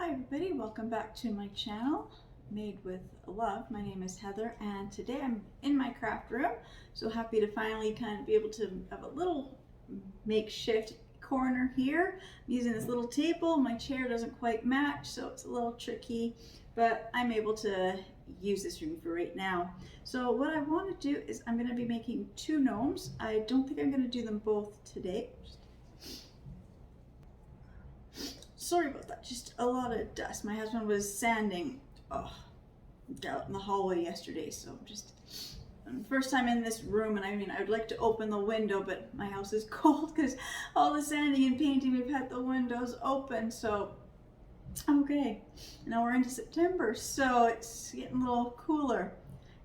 Hi everybody, welcome back to my channel, Made with Love. My name is Heather and today I'm in my craft room. So happy to finally kind of be able to have a little makeshift corner here. I'm using this little table. My chair doesn't quite match, so it's a little tricky, but I'm able to use this room for right now. So what I want to do is I'm going to be making two gnomes. I don't think I'm going to do them both today. Sorry about that, just a lot of dust. My husband was sanding out in the hallway yesterday, so just first time in this room, and I mean, I would like to open the window, but my house is cold because all the sanding and painting, we've had the windows open, so okay. Now we're into September, so it's getting a little cooler.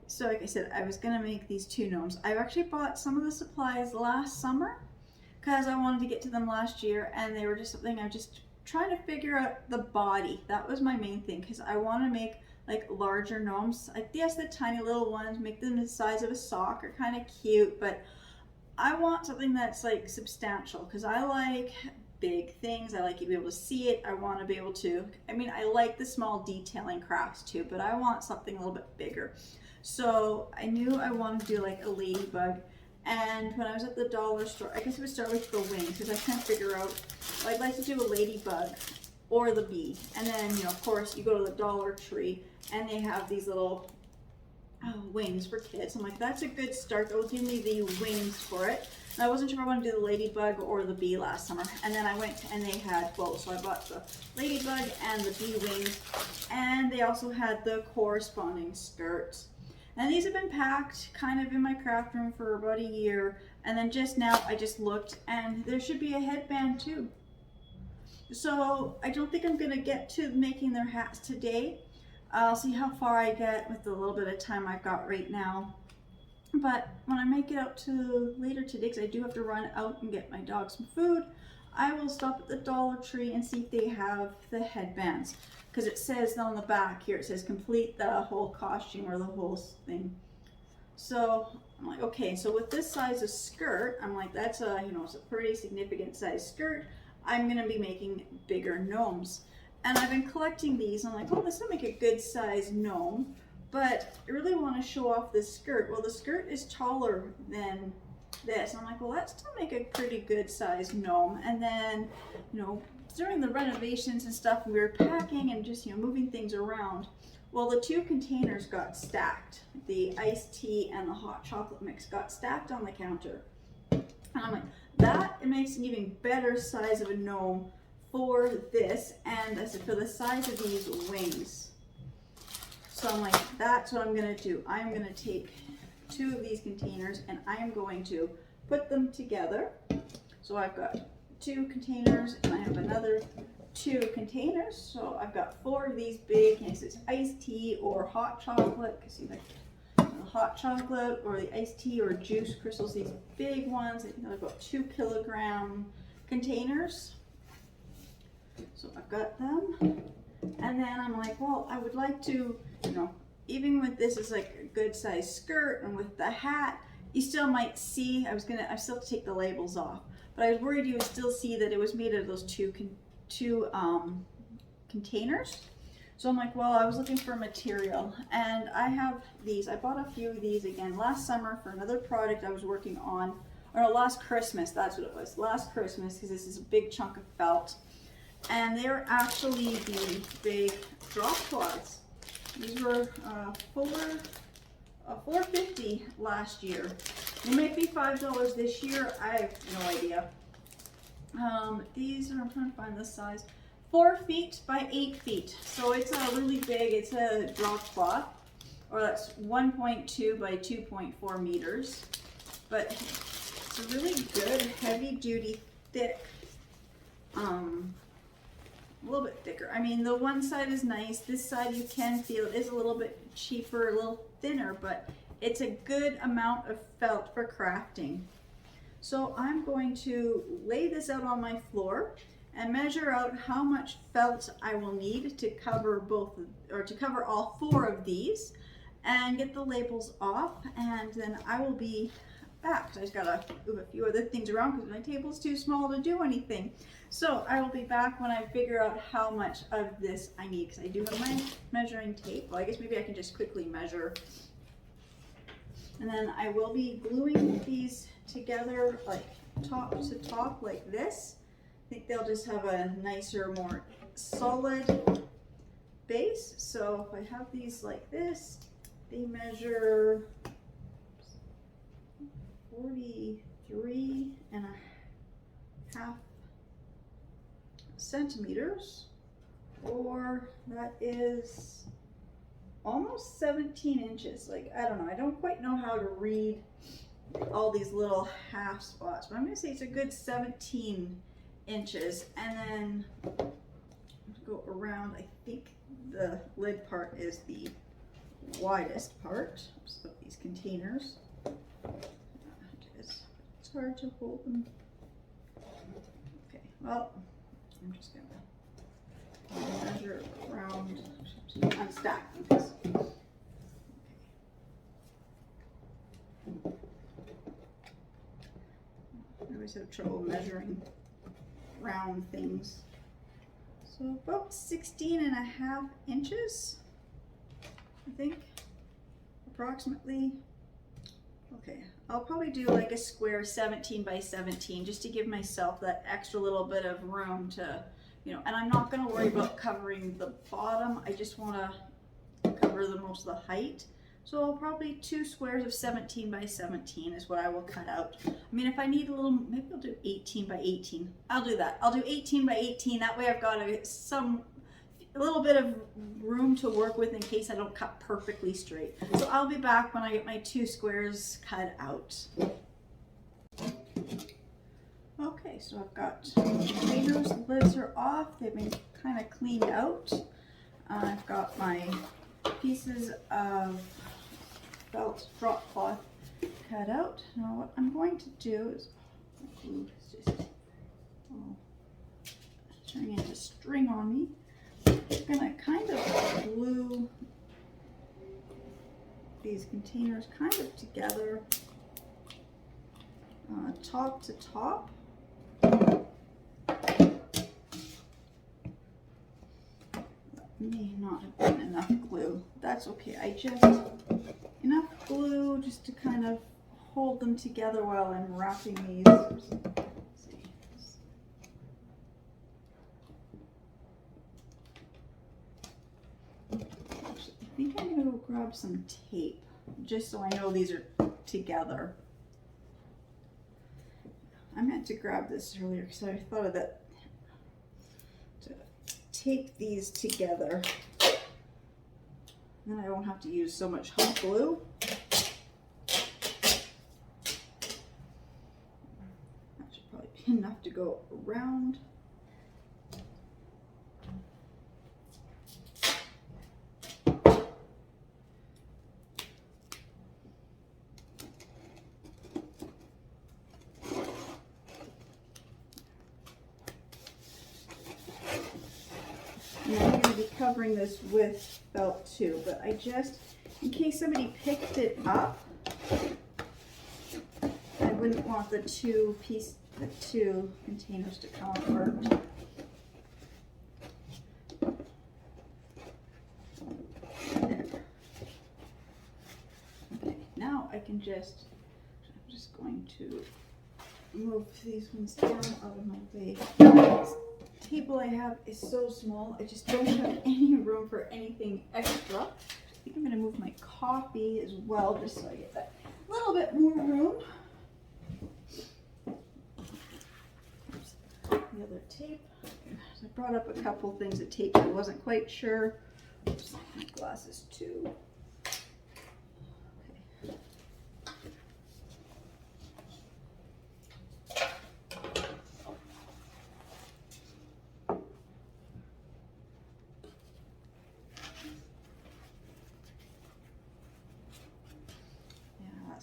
So like I said, I was gonna make these two gnomes. I've actually bought some of the supplies last summer because I wanted to get to them last year, and they were just something I just trying to figure out the body. That was my main thing, because I want to make like larger gnomes. Like, yes, the tiny little ones, make them the size of a sock, are kind of cute, but I want something that's like substantial, because I like big things. I like to be able to see it. I want to be able to, I mean, I like the small detailing crafts too, but I want something a little bit bigger. So I knew I wanted to do like a ladybug. And when I was at the dollar store, I guess I would start with the wings, because I can't figure out, I'd like to do a ladybug or the bee. And then, you know, of course, you go to the Dollar Tree and they have these little wings for kids. I'm like, that's a good start. That will give me the wings for it. And I wasn't sure if I wanted to do the ladybug or the bee last summer. And then I went and they had both. So I bought the ladybug and the bee wings. And they also had the corresponding skirts. And these have been packed kind of in my craft room for about a year. And then just now I just looked and there should be a headband too. So I don't think I'm gonna get to making their hats today. I'll see how far I get with the little bit of time I've got right now. But when I make it out to later today, because I do have to run out and get my dog some food, I will stop at the Dollar Tree and see if they have the headbands. Because it says on the back here, it says complete the whole costume or the whole thing. So I'm like, okay, so with this size of skirt, I'm like, that's a, you know, it's a pretty significant size skirt. I'm gonna be making bigger gnomes. And I've been collecting these. I'm like, oh, this will make a good size gnome, but I really want to show off this skirt. Well, the skirt is taller than this. I'm like, well, that's to make a pretty good size gnome. And then, you know, during the renovations and stuff, we were packing and just, you know, moving things around. Well, the two containers got stacked. The iced tea and the hot chocolate mix got stacked on the counter. And I'm like, that, it makes an even better size of a gnome for this. And I said, for the size of these wings. So I'm like, that's what I'm gonna do. I'm gonna take two of these containers and I am going to put them together. So I've got two containers and I have another two containers. So I've got four of these big, and it's iced tea or hot chocolate, because you like the hot chocolate or the iced tea or juice crystals, these big ones. I think I've got 2 kilogram containers. So I've got them. And then I'm like, well, I would like to, you know, even with this is like a good size skirt and with the hat, you still might see, I still have to take the labels off, but I was worried you would still see that it was made out of those two containers. So I'm like, well, I was looking for material and I have these. I bought a few of these again last summer for another project I was working on, or no, last Christmas, that's what it was, last Christmas, because this is a big chunk of felt. And they're actually the big drop cloths. These were $4.50 last year. They might be $5 this year. I have no idea. These are, I'm trying to find this size, 4 feet by 8 feet. So it's a really big, it's a drop cloth, or that's 1.2 by 2.4 meters. But it's a really good, heavy duty, thick, a little bit thicker. I mean, the one side is nice. This side you can feel it is a little bit cheaper, a little thinner, but it's a good amount of felt for crafting. So I'm going to lay this out on my floor and measure out how much felt I will need to cover to cover all 4 of these, and get the labels off, and then I will be back. So I just gotta move a few other things around because my table's too small to do anything. So I will be back when I figure out how much of this I need, because I do have my measuring tape. Well, I guess maybe I can just quickly measure. And then I will be gluing these together like top to top like this. I think they'll just have a nicer, more solid base. So if I have these like this, they measure 43.5 centimeters, or that is almost 17 inches. Like, I don't know, I don't quite know how to read all these little half spots, but I'm gonna say it's a good 17 inches. And then go around, I think the lid part is the widest part of these containers. It's hard to hold them. Okay, well, I'm just gonna measure around, unstack them. Okay. I always have trouble measuring round things. So about 16.5 inches, I think, approximately. Okay, I'll probably do like a square 17 by 17 just to give myself that extra little bit of room to, you know, and I'm not going to worry about covering the bottom. I just want to cover the most of the height. So I'll probably 2 squares of 17 by 17 is what I will cut out. I mean, if I need a little, maybe I'll do 18 by 18. I'll do that. I'll do 18 by 18. That way I've got a little bit of room to work with in case I don't cut perfectly straight. So I'll be back when I get my 2 squares cut out. Okay, so I've got containers, the lids are off, they've been kind of cleaned out. I've got my pieces of felt drop cloth cut out. Now what I'm going to do is, glue is just turning into string on me. I'm gonna kind of glue these containers kind of together, top to top. May not have been enough glue. That's okay. Enough glue just to kind of hold them together while I'm wrapping these. Let's see. Actually, I think I'm gonna go grab some tape just so I know these are together. I meant to grab this earlier because I thought of that. Tape these together, then I won't have to use so much hot glue. That should probably be enough to go around. And I'm going to be covering this with felt too, but I just, in case somebody picked it up, I wouldn't want the two containers to come apart. There. Okay, now I can I'm just going to move these ones down out of my way. Table I have is so small, I just don't have any room for anything extra. I think I'm going to move my coffee as well, just so I get that little bit more room. Oops. The other tape. I brought up a couple things of tape I wasn't quite sure. Oops, my glasses too.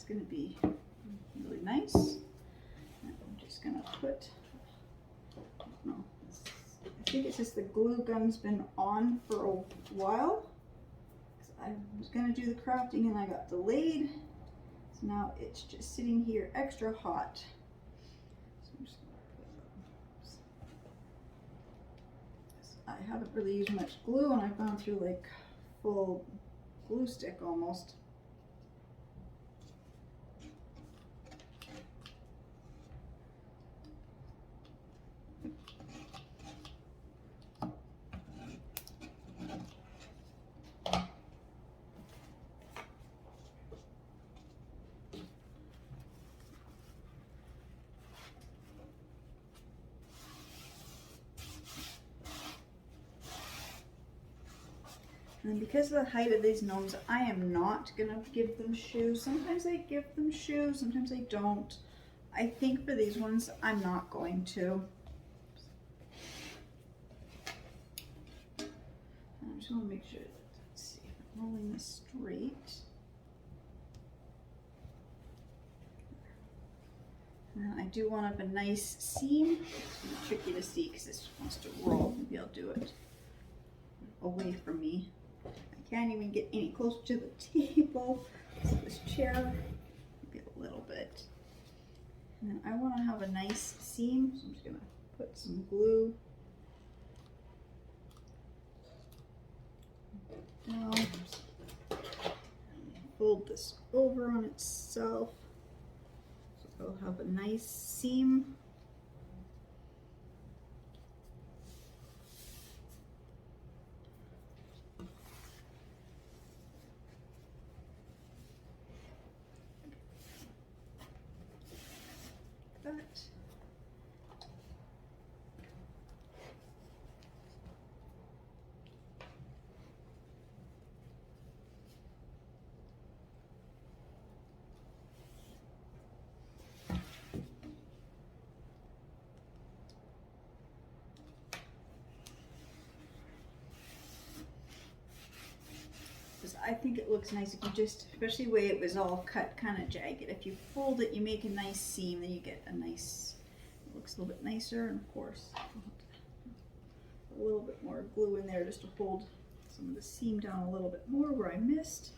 Going to be really nice. And I'm just going to put, I don't know, I think it's just the glue gun's been on for a while. I was going to do the crafting and I got delayed, So now it's just sitting here extra hot. So I'm just gonna put I haven't really used much glue, and I've gone through like full glue stick almost. And because of the height of these gnomes, I am not gonna give them shoes. Sometimes I give them shoes, sometimes I don't. I think for these ones, I'm not going to. I just wanna make sure that, let's see, I'm rolling this straight. And I do want up a nice seam. It's tricky to see because this wants to roll. Maybe I'll do it away from me. I can't even get any closer to the table. So this chair, maybe a little bit. And then I want to have a nice seam, so I'm just going to put some glue down. Fold this over on itself. So it'll have a nice seam. I think it looks nice if you just, especially the way it was all cut kind of jagged. If you fold it, you make a nice seam, then you get a nice, it looks a little bit nicer. And of course, a little bit more glue in there just to hold some of the seam down a little bit more where I missed.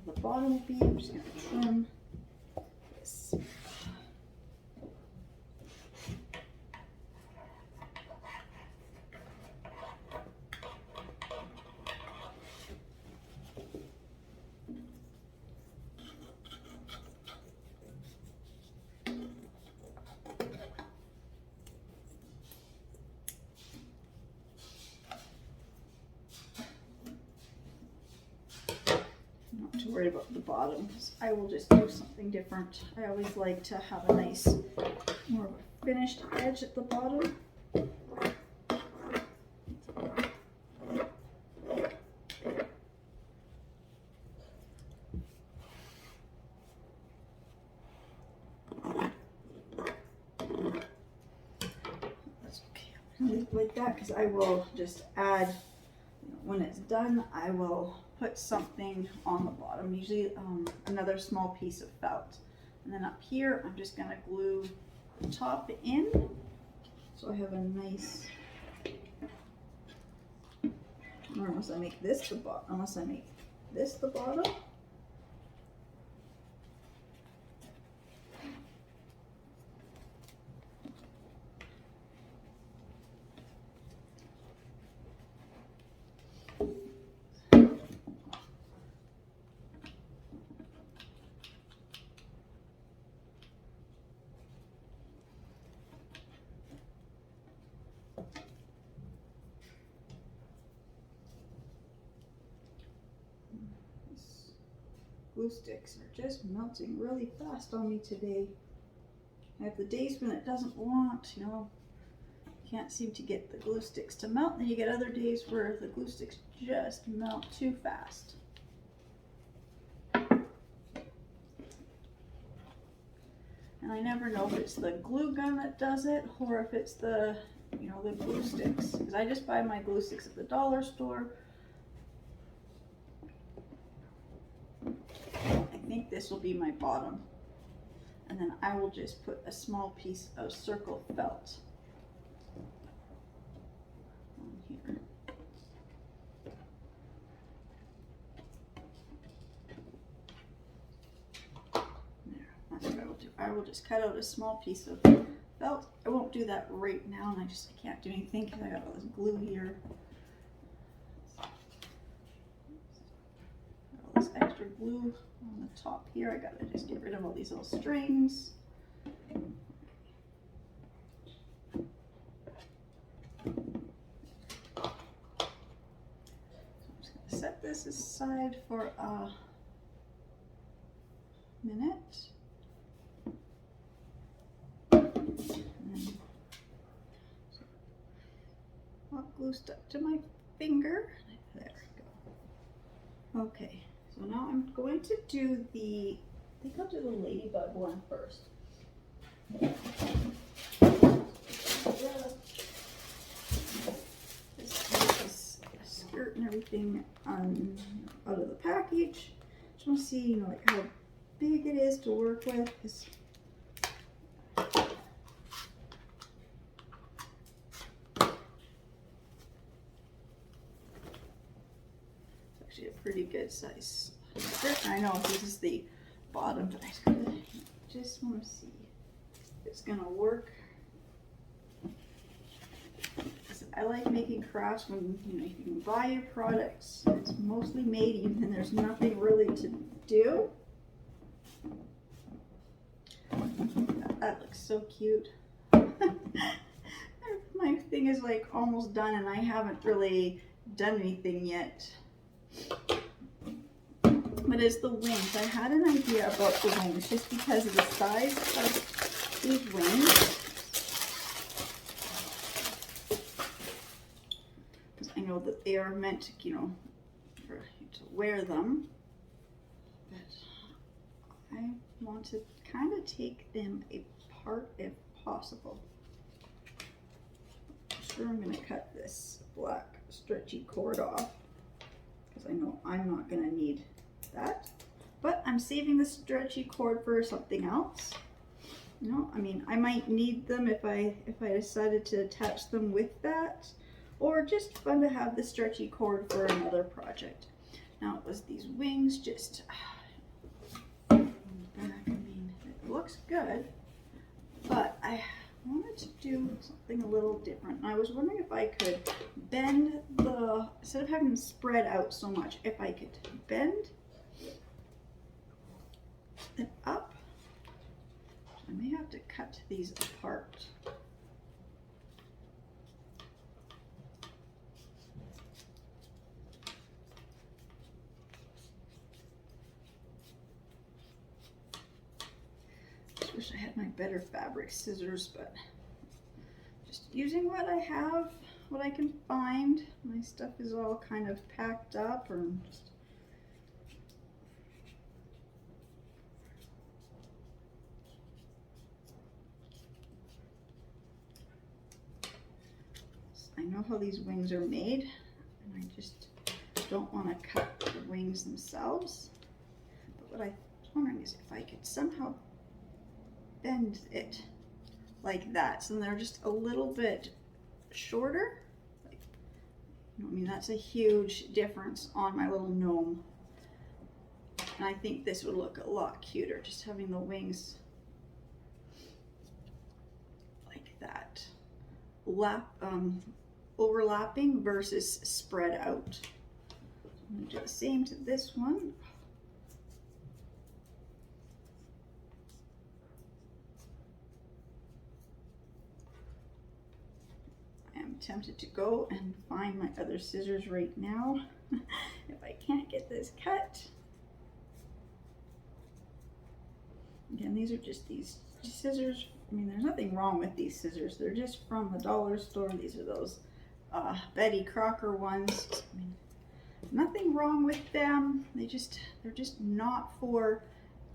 The bottom will be, I'm just going to trim this. Not too worried about the bottom, because I will just do something different. I always like to have a nice, more of a finished edge at the bottom. That's okay. I'm gonna leave it like that because I will just add, when it's done, I will put something on the bottom, usually another small piece of felt. And then up here, I'm just gonna glue the top in. So I have a nice, or unless I make this the bottom, unless I make this the bottom. Glue sticks are just melting really fast on me today. I have the days when it doesn't want, can't seem to get the glue sticks to melt, and then you get other days where the glue sticks just melt too fast. And I never know if it's the glue gun that does it or if it's the you know, the glue sticks, because I just buy my glue sticks at the dollar store. I think this will be my bottom, and then I will just put a small piece of circle felt on here. There, that's what I will do. I will just cut out a small piece of felt. I won't do that right now, and I can't do anything because I got all this glue here. All this extra glue on the top here. I gotta just get rid of all these little strings. So I'm just gonna set this aside for a minute. Hot glue stuck to my finger. There we go. Okay, so now I'm going to do the, I think I'll do the ladybug one first. This skirt and everything out of the package. Just want to see, you know, like how big it is to work with. It's actually a pretty good size skirt. I know this is the bottom, but I just want to see if it's gonna work. I like making crafts when, you know, you can buy your products, it's mostly made and there's nothing really to do. That looks so cute. My thing is like almost done and I haven't really done anything yet. But it's the wings. I had an idea about the wings just because of the size of these wings. I know that they are meant to, you know, for you to wear them, but I want to kind of take them apart if possible. I'm sure I'm going to cut this black stretchy cord off because I know I'm not going to need that, but I'm saving the stretchy cord for something else. You know, I mean, I might need them if I decided to attach them with that. Or just fun to have the stretchy cord for another project. Now it was these wings, just back. I mean, it looks good, but I wanted to do something a little different. And I was wondering if I could bend the, instead of having them spread out so much, if I could bend it up. I may have to cut these apart. Wish I had my better fabric scissors, but just using what I have, what I can find. My stuff is all kind of packed up, or just I know how these wings are made, and I just don't want to cut the wings themselves. But what I was wondering is if I could somehow bend it like that, so they're just a little bit shorter. Like, you know, I mean, that's a huge difference on my little gnome, and I think this would look a lot cuter, just having the wings like that, overlapping versus spread out. I'm going to do the same to this one. Tempted to go and find my other scissors right now if I can't get this cut. Again, these are just these scissors. I mean, there's nothing wrong with these scissors. They're just from the dollar store. These are those Betty Crocker ones. I mean, nothing wrong with them. They're just not for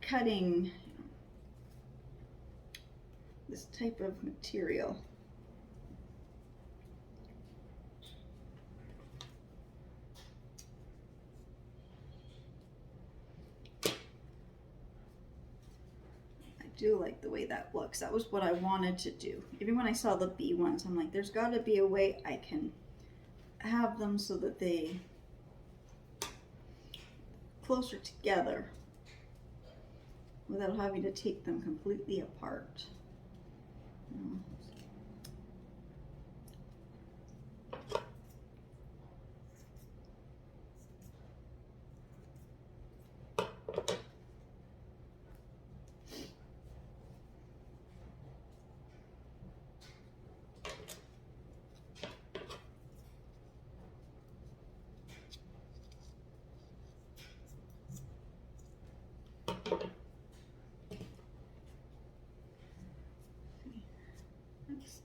cutting, you know, this type of material. do like the way that looks. That was what I wanted to do. Even when I saw the bee ones, I'm like, there's got to be a way I can have them so that they closer together without having to take them completely apart.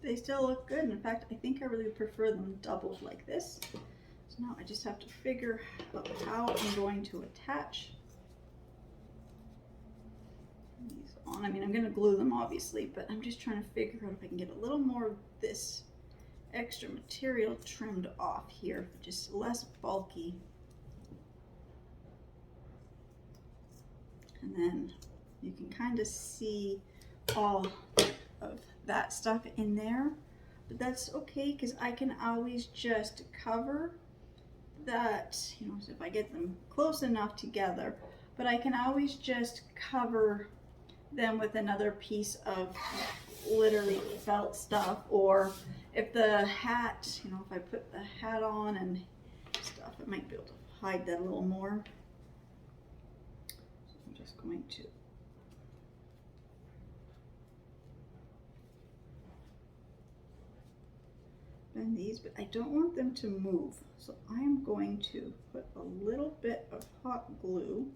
They still look good. In fact, I think I really prefer them doubled like this. So now I just have to figure out how I'm going to attach these on. I mean, I'm going to glue them obviously, but I'm just trying to figure out if I can get a little more of this extra material trimmed off here, just less bulky. And then you can kind of see all of that stuff in there, but that's okay because I can always just cover that, you know, so if I get them close enough together, but I can always just cover them with another piece of literally felt stuff, or if the hat, you know, if I put the hat on and stuff, I might be able to hide that a little more. So I'm just going to bend these, but I don't want them to move. So I'm going to put a little bit of hot glue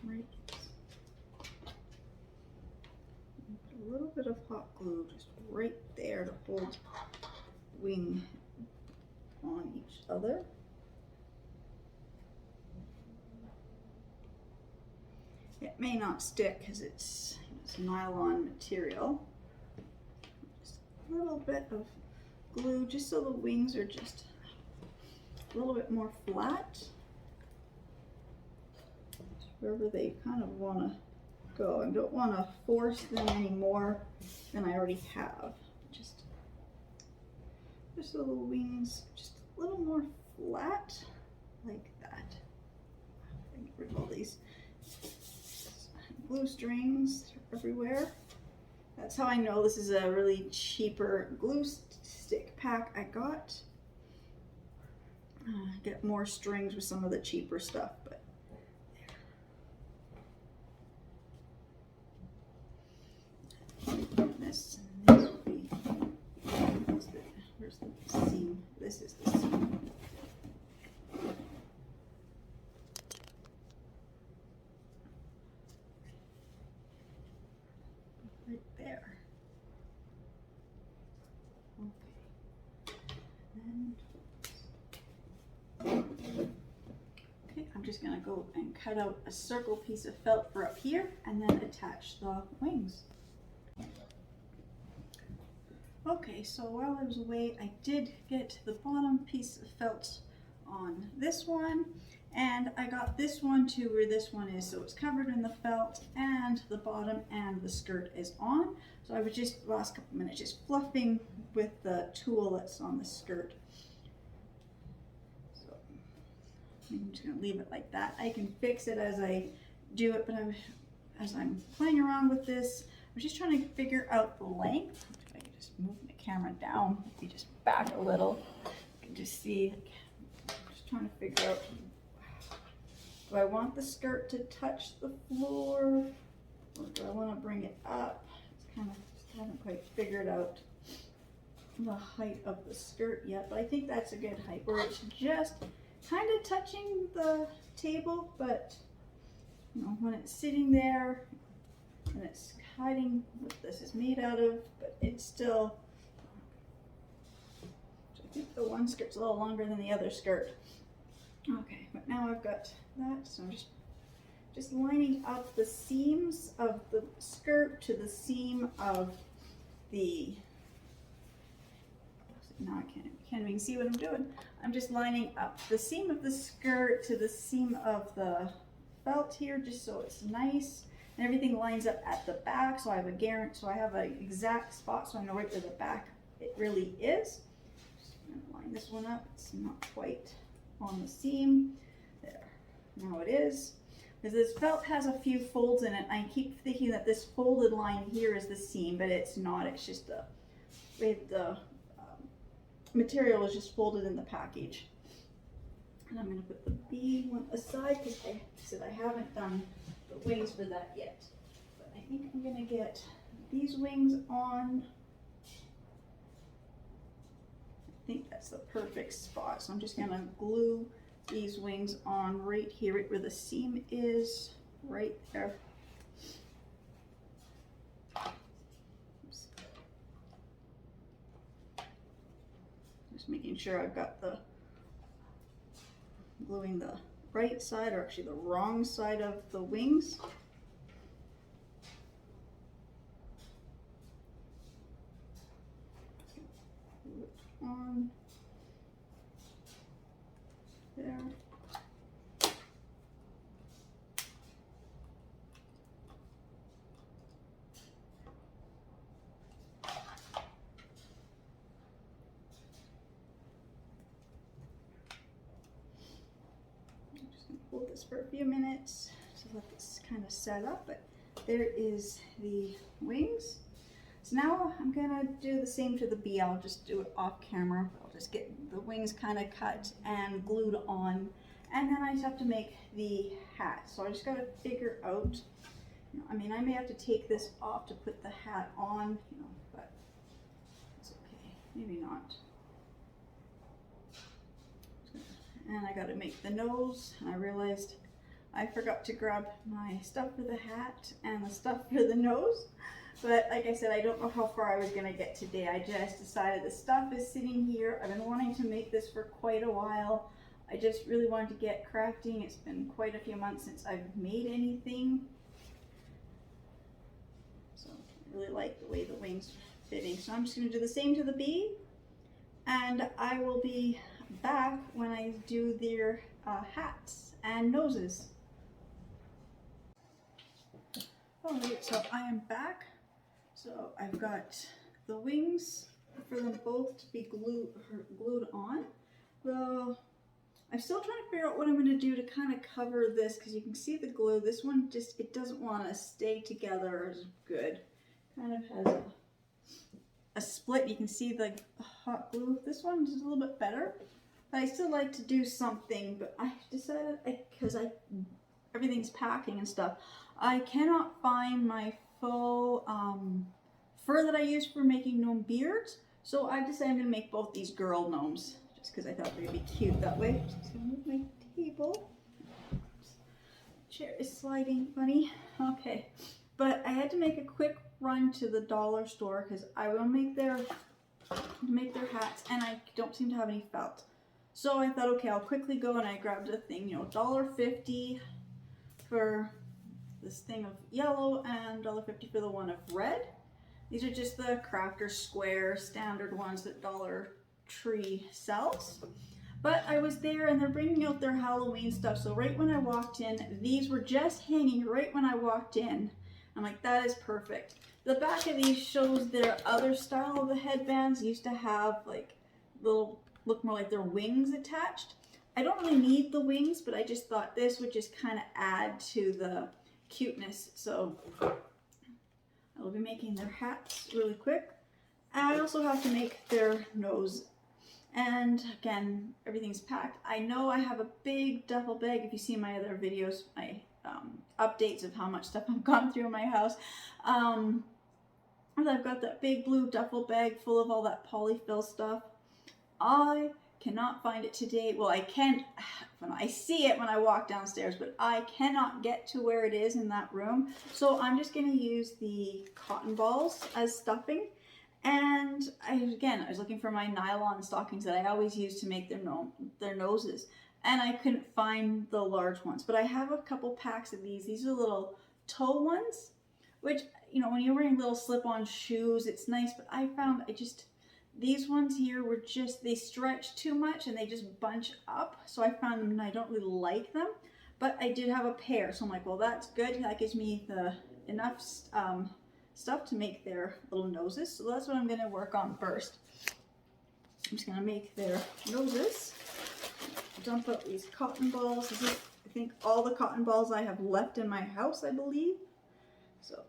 right. A little bit of hot glue just right there to hold wing on each other. It may not stick because it's nylon material. Just a little bit of glue just so the wings are just a little bit more flat. Wherever they kind of want to go. I don't want to force them any more than I already have. Just so the wings just a little more flat, like that. Get rid of all these glue strings everywhere. That's how I know this is a really cheaper glue stick pack I got. Get more strings with some of the cheaper stuff, but this will be, where's the seam? This is the seam. Right there. Okay. Okay, I'm just gonna go and cut out a circle piece of felt for up here and then attach the wings. Okay, so while I was away, I did get the bottom piece of felt on this one, and I got this one to where this one is, so it's covered in the felt, and the bottom and the skirt is on. So I was just, last couple minutes, just fluffing with the tool that's on the skirt. So I'm just gonna leave it like that. I can fix it as I do it, but as I'm playing around with this, I'm just trying to figure out the length. Move the camera down, maybe just back a little. You can just see, I'm just trying to figure out, do I want the skirt to touch the floor, or do I want to bring it up? It's kind of, just haven't quite figured out the height of the skirt yet, but I think that's a good height, where it's just kind of touching the table, but you know, when it's sitting there, and it's hiding what this is made out of, but it's still, I think the one skirt's a little longer than the other skirt. Okay, but now I've got that, so I'm just lining up the seams of the skirt to the seam of the, now I can't even see what I'm doing. I'm just lining up the seam of the skirt to the seam of the felt here just so it's nice. And everything lines up at the back, so I have a guarantee, so I have an exact spot, so I know right where the back it really is. Just gonna line this one up. It's not quite on the seam. There. Now it is. Because this felt has a few folds in it. I keep thinking that this folded line here is the seam, but it's not. It's just the way the material is just folded in the package. And I'm going to put the B one aside because I said I haven't done the wings for that yet. But I think I'm going to get these wings on. I think that's the perfect spot. So I'm just going to glue these wings on right here, right where the seam is, right there. Oops. Just making sure I've got the gluing the right side, or actually the wrong side of the wings. Glue it on there. Hold this for a few minutes to let this kind of set up, but there is the wings. So now I'm gonna do the same to the B. I'll just do it off camera. I'll just get the wings kind of cut and glued on, and then I just have to make the hat. So I just gotta figure out, you know, I mean, I may have to take this off to put the hat on, you know, but it's okay, maybe not. And I got to make the nose. I realized I forgot to grab my stuff for the hat and the stuff for the nose. But like I said, I don't know how far I was going to get today. I just decided the stuff is sitting here. I've been wanting to make this for quite a while. I just really wanted to get crafting. It's been quite a few months since I've made anything. So I really like the way the wings are fitting. So I'm just going to do the same to the B. And I will be back when I do their hats and noses. Alright, so I am back. So I've got the wings for them both to be glued on. Well, I'm still trying to figure out what I'm going to do to kind of cover this, because you can see the glue. This one just, it doesn't want to stay together as good. Kind of has a split. You can see the hot glue. This one is a little bit better. But I still like to do something, but I decided, because everything's packing and stuff, I cannot find my faux fur that I use for making gnome beards. So I've decided I'm going to make both these girl gnomes, just because I thought they'd be cute that way. Just going to move my table. Chair is sliding funny. Okay, but I had to make a quick run to the dollar store because I will make their hats, and I don't seem to have any felt. So I thought, okay, I'll quickly go, and I grabbed a thing, you know, $1.50 for this thing of yellow and $1.50 for the one of red. These are just the crafter square standard ones that Dollar Tree sells. But I was there and they're bringing out their Halloween stuff. So right when I walked in, these were just hanging right when I walked in. I'm like, that is perfect. The back of these shows their other style of the headbands. Used to have like little, look more like their wings attached. I don't really need the wings, but I just thought this would just kind of add to the cuteness. So I will be making their hats really quick. I also have to make their nose. And again, everything's packed. I know I have a big duffel bag. If you see my other videos, my updates of how much stuff I've gone through in my house. I've got that big blue duffel bag full of all that polyfill stuff. I cannot find it today. Well, I can, when I see it when I walk downstairs, but I cannot get to where it is in that room. So I'm just going to use the cotton balls as stuffing. And I was looking for my nylon stockings that I always use to make their noses. And I couldn't find the large ones, but I have a couple packs of these. These are little toe ones, which, you know, when you're wearing little slip-on shoes, it's nice, but I found these ones here were just, they stretch too much and they just bunch up. So I found them and I don't really like them, but I did have a pair, so I'm like, well, that's good. That gives me the enough stuff to make their little noses. So that's what I'm going to work on first. I'm just going to make their noses. Dump out these cotton balls. This is, I think, all the cotton balls I have left in my house, I believe. So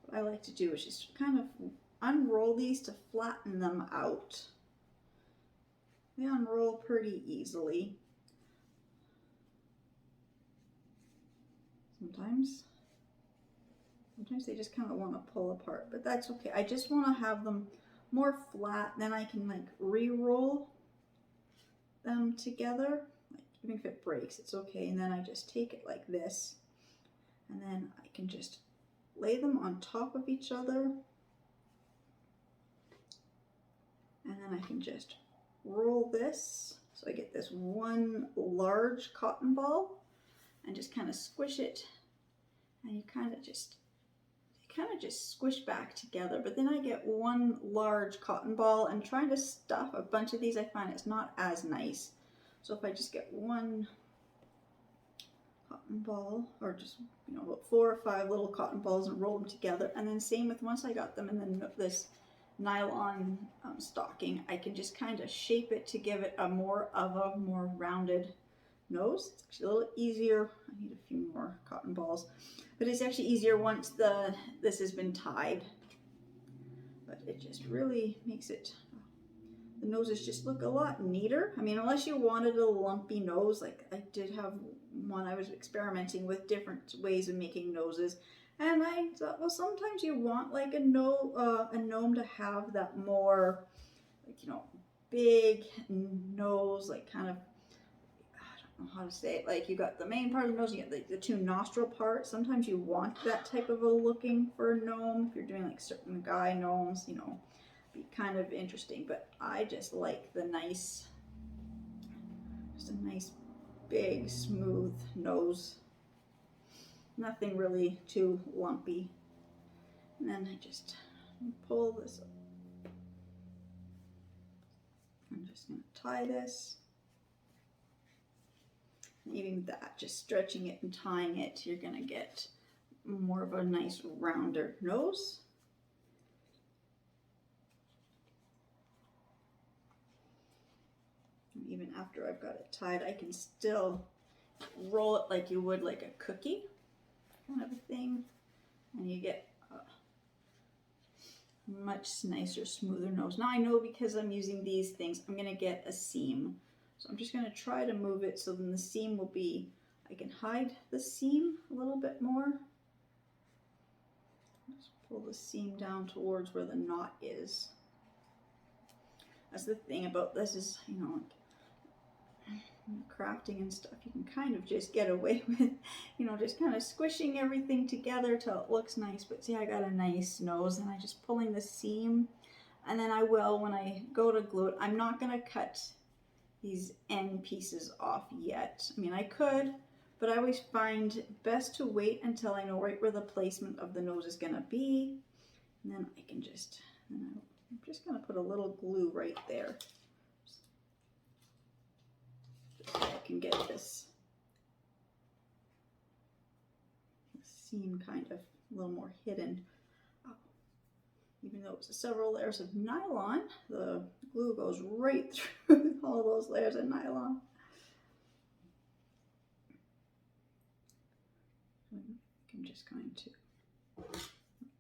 what I like to do is just kind of unroll these to flatten them out. They unroll pretty easily. Sometimes they just kind of want to pull apart, but that's okay. I just want to have them more flat, then I can like re-roll them together. Like, even if it breaks, it's okay. And then I just take it like this, and then I can just lay them on top of each other, and then I can just roll this so I get this one large cotton ball and just kind of squish it, and you kind of just squish back together. But then I get one large cotton ball, and trying to stuff a bunch of these, I find it's not as nice. So if I just get one cotton ball, or just, you know, about 4 or 5 little cotton balls, and roll them together, and then same with once I got them in this nylon stocking, I can just kind of shape it to give it a more rounded nose. It's actually a little easier. I need a few more cotton balls, but it's actually easier once this has been tied. But it just really makes it, the noses just look a lot neater. I mean, unless you wanted a lumpy nose, like I did have one, I was experimenting with different ways of making noses, and I thought, well, sometimes you want like a gnome to have that more, like, you know, big nose, like kind of, how to say it, like you got the main part of the nose, you get the 2 nostril parts. Sometimes you want that type of a looking for a gnome. If you're doing like certain guy gnomes, you know, be kind of interesting. But I just like the nice, just a nice big smooth nose, nothing really too lumpy. And then I just pull this up. I'm just going to tie this. Even that, just stretching it and tying it, you're going to get more of a nice rounder nose. And even after I've got it tied, I can still roll it like you would like a cookie kind of a thing, and you get a much nicer, smoother nose. Now I know because I'm using these things, I'm going to get a seam. So I'm just going to try to move it so then the seam will be, I can hide the seam a little bit more. Just pull the seam down towards where the knot is. That's the thing about this is, you know, crafting and stuff, you can kind of just get away with, you know, just kind of squishing everything together till it looks nice. But see, I got a nice nose, and I just pulling the seam, and then I will, when I go to glue it, I'm not going to cut these end pieces off yet. I mean, I could, but I always find best to wait until I know right where the placement of the nose is going to be, and then I can just, I'm just going to put a little glue right there so I can get this seam kind of a little more hidden. Even though it's several layers of nylon, the glue goes right through all those layers of nylon. I'm just going to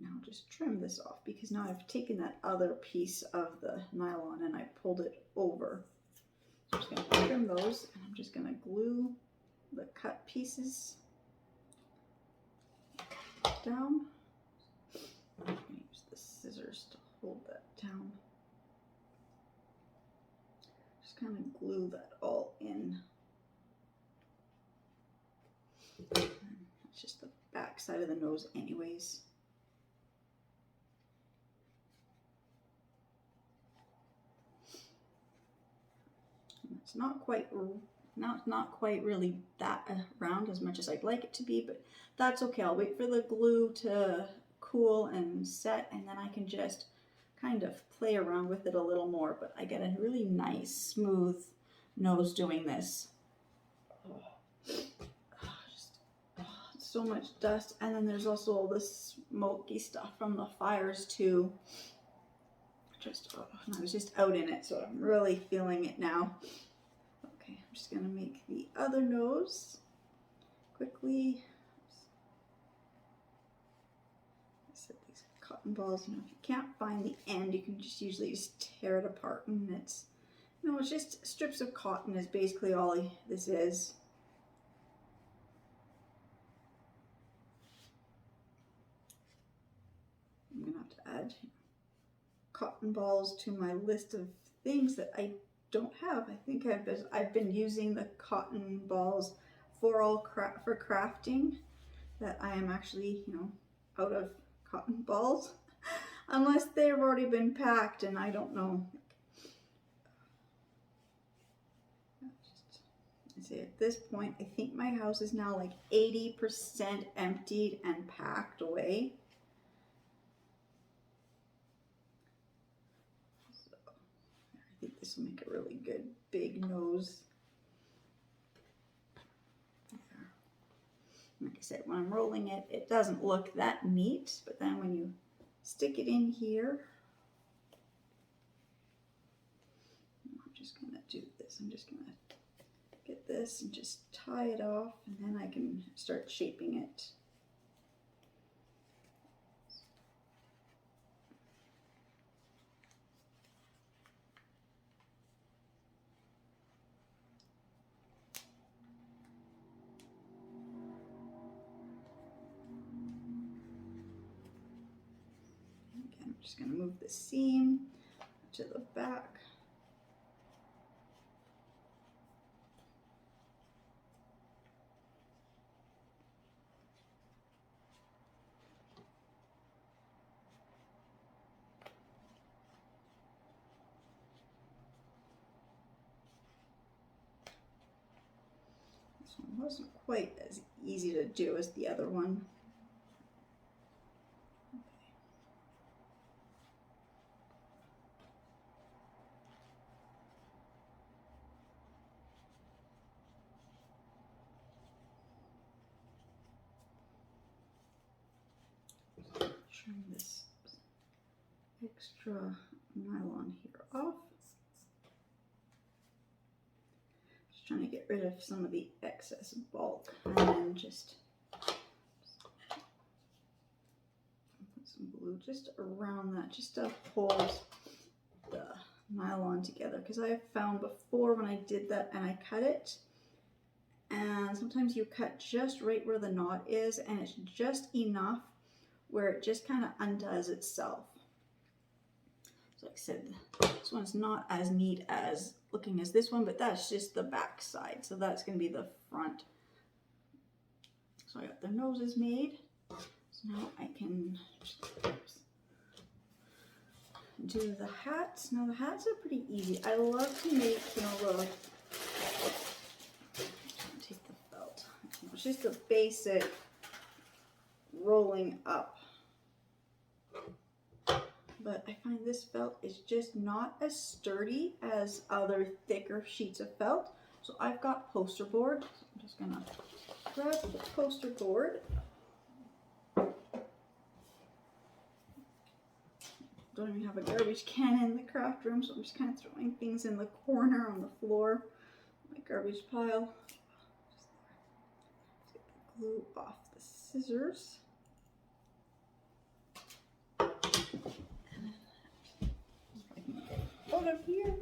now just trim this off, because now I've taken that other piece of the nylon and I pulled it over. So I'm just going to trim those, and I'm just going to glue the cut pieces down. I'm going to use the scissors to hold that down. Just kind of glue that all in. It's just the back side of the nose anyways. And it's not quite really that round as much as I'd like it to be, but that's okay. I'll wait for the glue to cool and set, and then I can just kind of play around with it a little more. But I get a really nice smooth nose doing this. so much dust, and then there's also all this smoky stuff from the fires too. I was just out in it, so I'm really feeling it now. Okay, I'm just gonna make the other nose quickly. I said these cotton balls, if you can't find the end, you can just usually just tear it apart, and it's, it's just strips of cotton is basically all this is. I'm gonna have to add cotton balls to my list of things that I don't have. I think I've been using the cotton balls for crafting, that I am actually, out of cotton balls unless they've already been packed, and I don't know. See, at this point, I think my house is now like 80% emptied and packed away. So I think this will make a really good big nose. There. Like I said, when I'm rolling it, it doesn't look that neat, but then when you stick it in here, I'm just gonna do this. I'm just gonna get this and just tie it off, and then I can start shaping it. Again, I'm just going to move the seam to the back. This one wasn't quite as easy to do as the other one. Trim this extra nylon here off. Just trying to get rid of some of the excess bulk, and then just put some glue just around that, just to hold the nylon together, because I have found before when I did that and I cut it, and sometimes you cut just right where the knot is, and it's just enough where it just kind of undoes itself. So like I said, this one's not as neat as looking as this one, but that's just the back side, so that's going to be the front. So I got the noses made, so now I can just do the hats. Now the hats are pretty easy. I love to make, take the felt. It's just a basic rolling up. But I find this felt is just not as sturdy as other thicker sheets of felt. So I've got poster board. So I'm just gonna grab the poster board. Don't even have a garbage can in the craft room, so I'm just kind of throwing things in the corner on the floor, my garbage pile. Just get the glue off the scissors. Out of here.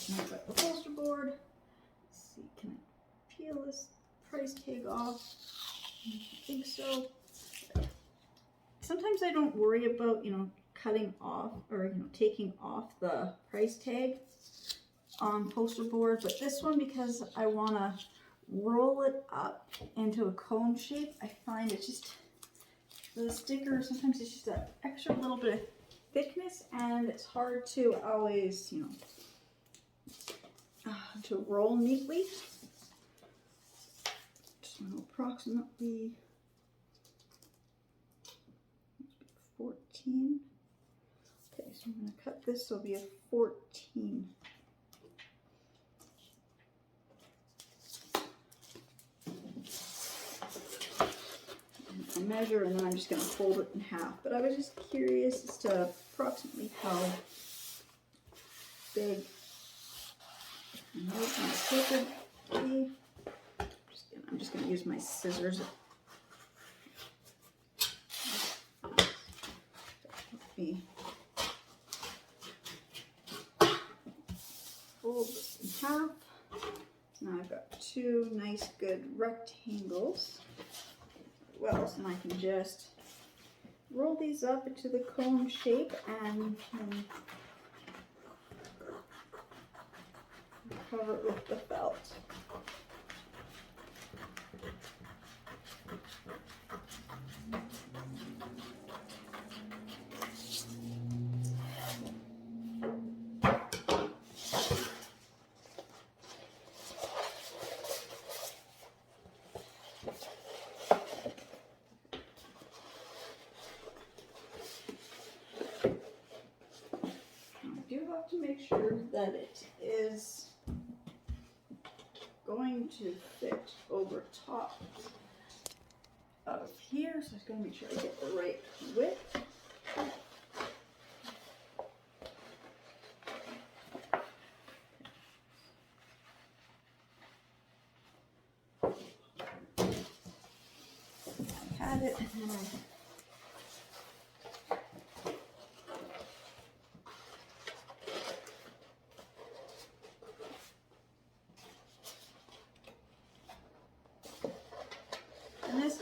I've got the poster board. Let's see, can I peel this price tag off? I think so. Sometimes I don't worry about, cutting off or, taking off the price tag on poster board, but this one, because I want to roll it up into a cone shape, I find it's just, the sticker, sometimes it's just an extra little bit of thickness, and it's hard to always, to roll neatly. So approximately 14. Okay, so I'm going to cut this so it'll be a 14. I measure and then I'm just going to fold it in half. But I was just curious as to approximately how big my paper be. I'm just going to use my scissors. Me fold this in half. Now I've got two nice good rectangles. Well, so I can just roll these up into the cone shape and cover it with the felt. To make sure that it is going to fit over top of here, so I'm going to make sure I get the right width. I had it, and then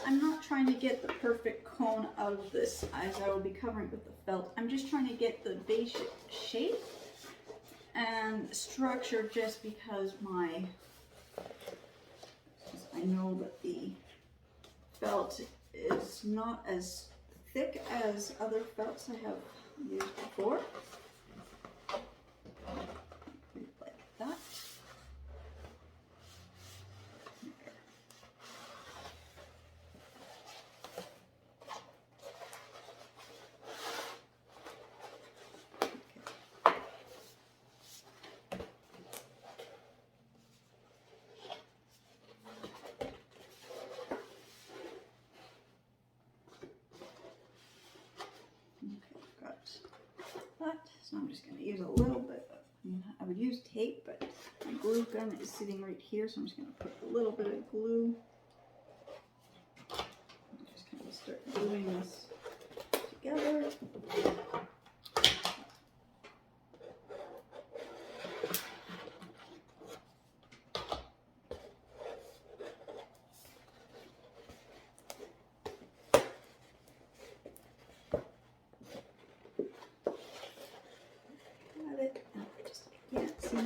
I'm not trying to get the perfect cone out of this as I will be covering it with the felt. I'm just trying to get the basic shape and structure just because I know that the felt is not as thick as other felts I have used before. Like that. So I'm just going to use a little bit of, I would use tape, but my glue gun is sitting right here, so I'm just going to put a little bit of glue. Just kind of start gluing this together.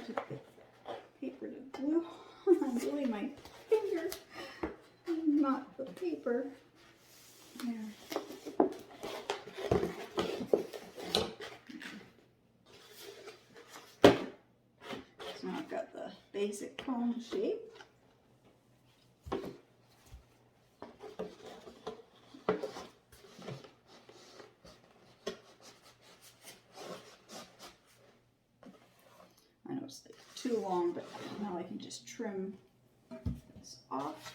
To paper to glue. I'm gluing my finger, not the paper. There. So now I've got the basic cone shape. I know it's like too long, but now I can just trim this off.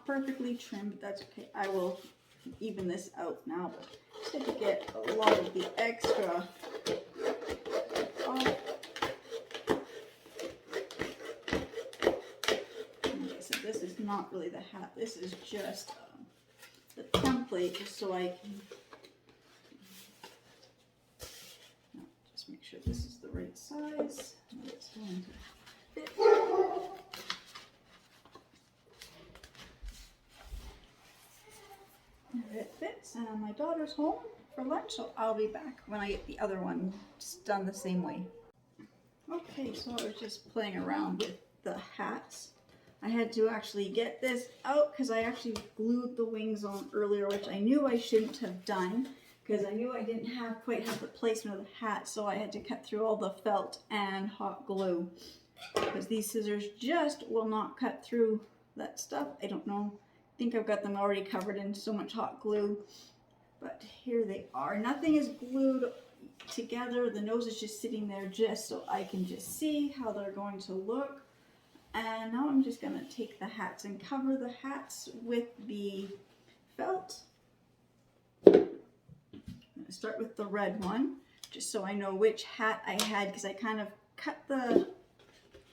Perfectly trimmed, but that's okay. I will even this out now, but just to get a lot of the extra off. Like I said, this is not really the hat. This is just the template, just so I can just make sure this is the right size. And it's going to fit. It fits, and my daughter's home for lunch, so I'll be back when I get the other one just done the same way. Okay, so I was just playing around with the hats. I had to actually get this out because I actually glued the wings on earlier, which I knew I shouldn't have done because I knew I didn't quite have the placement of the hat, so I had to cut through all the felt and hot glue because these scissors just will not cut through that stuff. I don't know. I think I've got them already covered in so much hot glue, but here they are. Nothing is glued together. The nose is just sitting there just so I can just see how they're going to look. And now I'm just going to take the hats and cover the hats with the felt. I'm going to start with the red one, just so I know which hat I had, because I kind of cut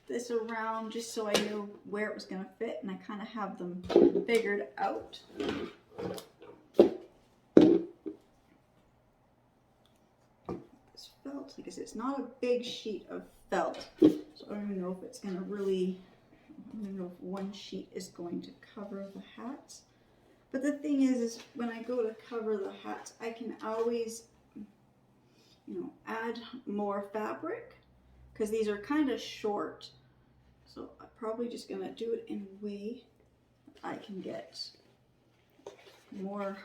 this around just so I knew where it was going to fit, and I kind of have them figured out. This felt, because it's not a big sheet of felt, so I don't even know if it's going to really, I don't know if one sheet is going to cover the hats. But the thing is when I go to cover the hats, I can always, add more fabric, because these are kind of short. So I'm probably just going to do it in a way that I can get more,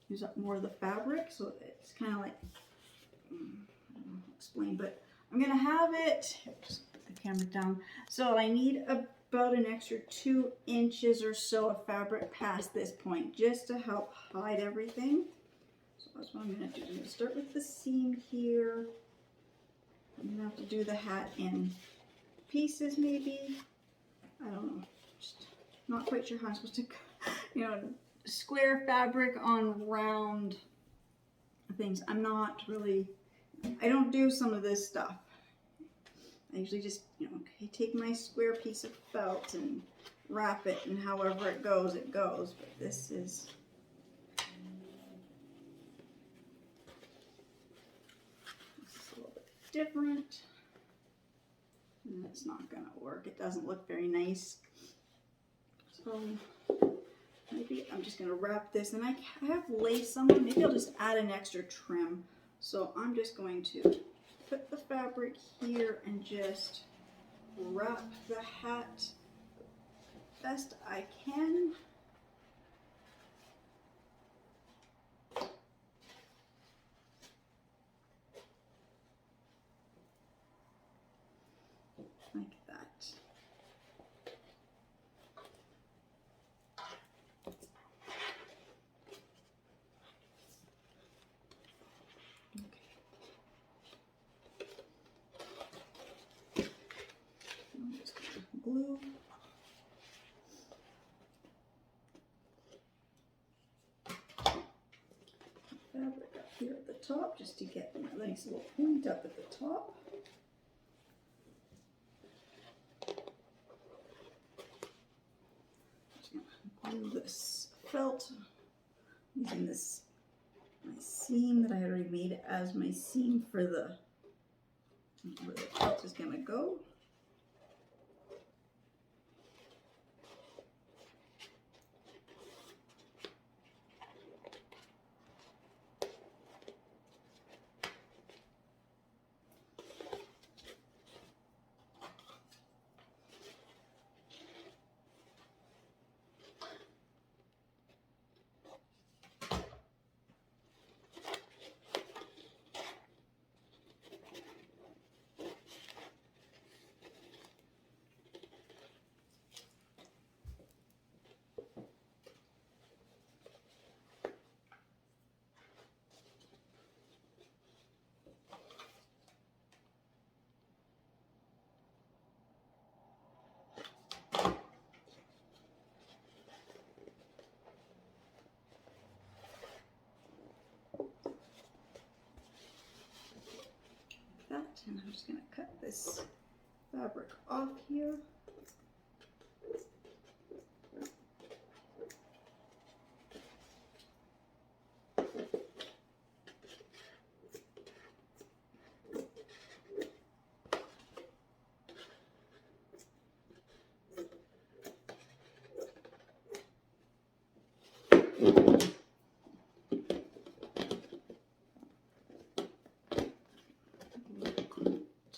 use up more of the fabric. So it's kind of like, I don't know how to explain, but I'm going to have it, just put the camera down. So I need about an extra 2 inches or so of fabric past this point, just to help hide everything. So that's what I'm going to do. I'm going to start with the seam here. I'm going to have to do the hat in pieces maybe. I don't know. Just not quite sure how I'm supposed to, square fabric on round things. I'm not really, I don't do some of this stuff. I usually just, okay, take my square piece of felt and wrap it, and however it goes, it goes. But this is a little bit different. And it's not going to work. It doesn't look very nice. So maybe I'm just going to wrap this, and I have lace on it. Maybe I'll just add an extra trim. So I'm just going to put the fabric here and just wrap the hat best I can. Like that. Glue. Fabric up here at the top just to get a nice little point up at the top. Just gonna glue this felt using this my seam that I already made as my seam for where the felt is gonna go. And I'm just going to cut this fabric off here.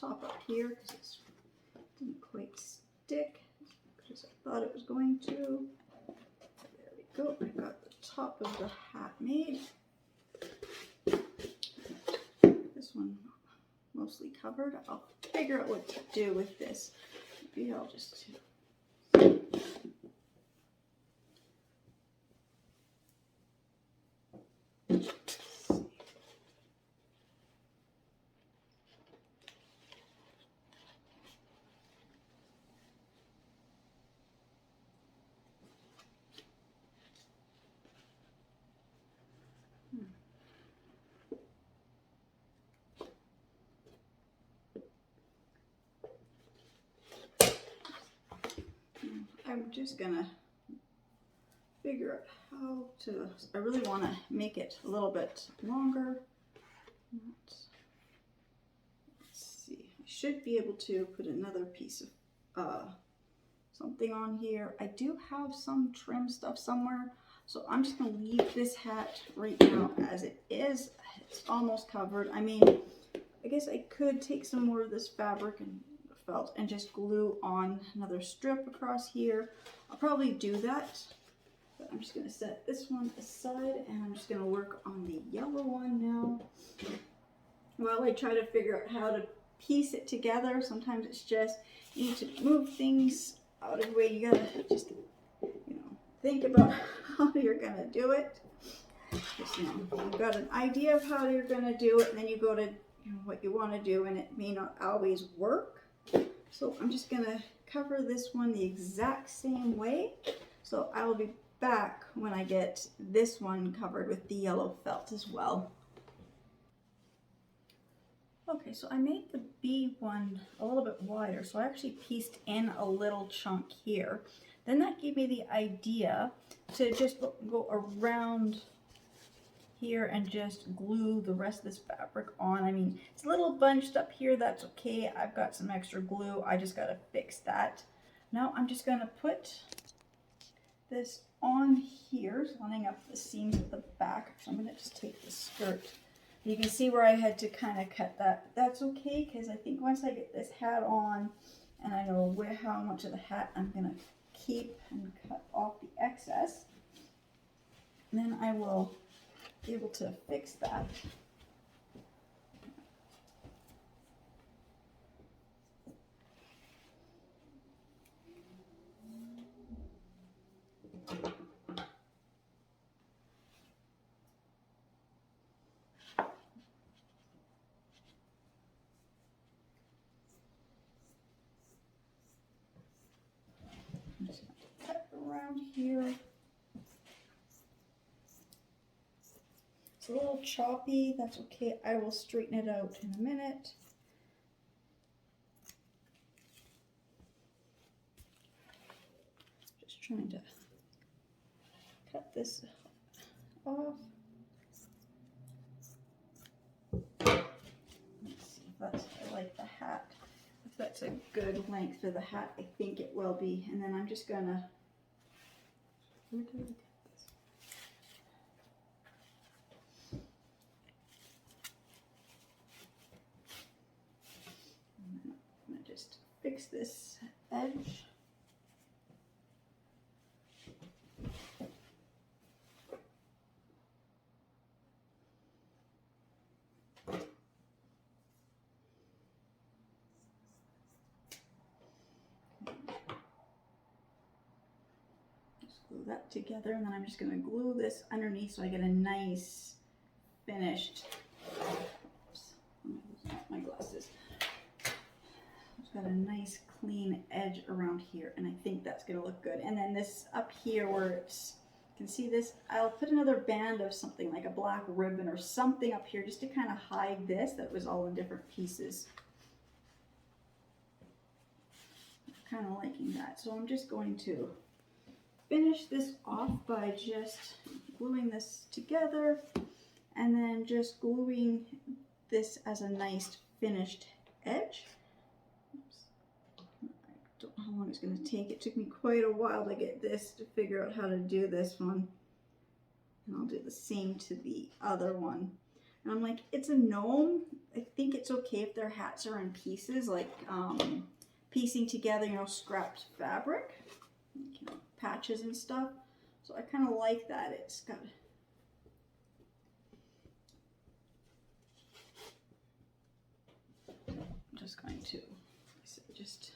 top up here because it didn't quite stick as I thought it was going to. There we go. I got the top of the hat made. This one mostly covered. I'll figure out what to do with this. Maybe I'll just I'm just gonna figure out how to, I really want to make it a little bit longer. Let's see, I should be able to put another piece of something on here. I do have some trim stuff somewhere, so I'm just gonna leave this hat right now as it is. It's almost covered. I mean, I guess I could take some more of this fabric and felt and just glue on another strip across here. I'll probably do that, but I'm just going to set this one aside and I'm just going to work on the yellow one now. While I try to figure out how to piece it together, sometimes it's just you need to move things out of the way. You gotta just, you know, think about how you're gonna do it. Just, you know, you've got an idea of how you're gonna do it, and then you go to, you know, what you want to do, and it may not always work. So I'm just gonna cover this one the exact same way. So I will be back when I get this one covered with the yellow felt as well. Okay, so I made the B one a little bit wider, so I actually pieced in a little chunk here. Then that gave me the idea to just go around here and just glue the rest of this fabric on. I mean, it's a little bunched up here, that's okay. I've got some extra glue, I just gotta fix that. Now I'm just gonna put this on here, lining up the seams at the back. So I'm gonna just take the skirt. You can see where I had to kind of cut that. That's okay, because I think once I get this hat on and I know how much of the hat I'm gonna keep and cut off the excess, then I will be able to fix that. I'm just going to cut around here. It's a little choppy, that's okay. I will straighten it out in a minute. Just trying to cut this off. Let's see if that's, I like the hat. If that's a good length for the hat, I think it will be. And then I'm just gonna, where did I get this? I'm gonna just fix this edge. Glue that together, and then I'm just going to glue this underneath so I get a nice finished, oops, my glasses. It's got a nice clean edge around here, and I think that's going to look good. And then this up here where it's, you can see this, I'll put another band of something like a black ribbon or something up here just to kind of hide this, that was all in different pieces. I'm kind of liking that, so I'm just going to finish this off by just gluing this together and then just gluing this as a nice finished edge. Oops. I don't know how long it's going to take. It took me quite a while to get this, to figure out how to do this one. And I'll do the same to the other one. And I'm like, it's a gnome. I think it's okay if their hats are in pieces, like piecing together, you know, scrapped fabric, you know, patches and stuff. So I kind of like that. It's got. I'm just going to just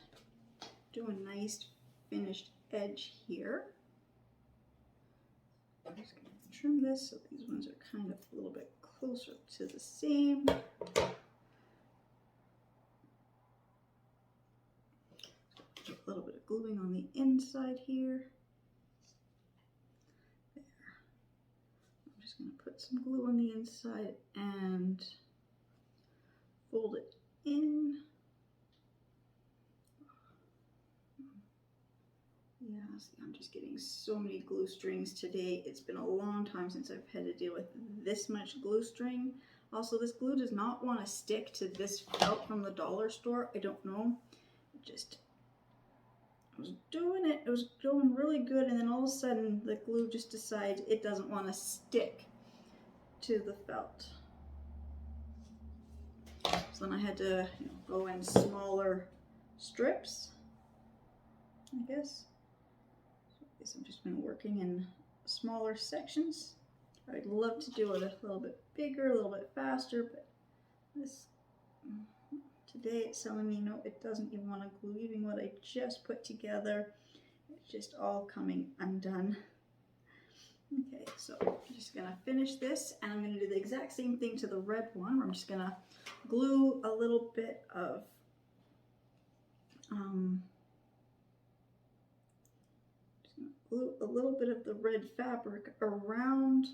do a nice finished edge here. I'm just going to trim this so these ones are kind of a little bit closer to the same. A little bit of gluing on the inside here. There. I'm just going to put some glue on the inside and fold it in. Yeah, see, I'm just getting so many glue strings today. It's been a long time since I've had to deal with this much glue string. Also, this glue does not want to stick to this felt from the dollar store. I don't know. I was doing it. It was going really good, and then all of a sudden, the glue just decides it doesn't want to stick to the felt. So then I had to, you know, go in smaller strips, I guess. I've just been working in smaller sections. I'd love to do it a little bit bigger, a little bit faster, but this today it's telling me no, it doesn't even want to glue even what I just put together. It's just all coming undone. Okay, so I'm just gonna finish this, and I'm gonna do the exact same thing to the red one, where I'm just gonna glue a little bit of glue a little bit of the red fabric around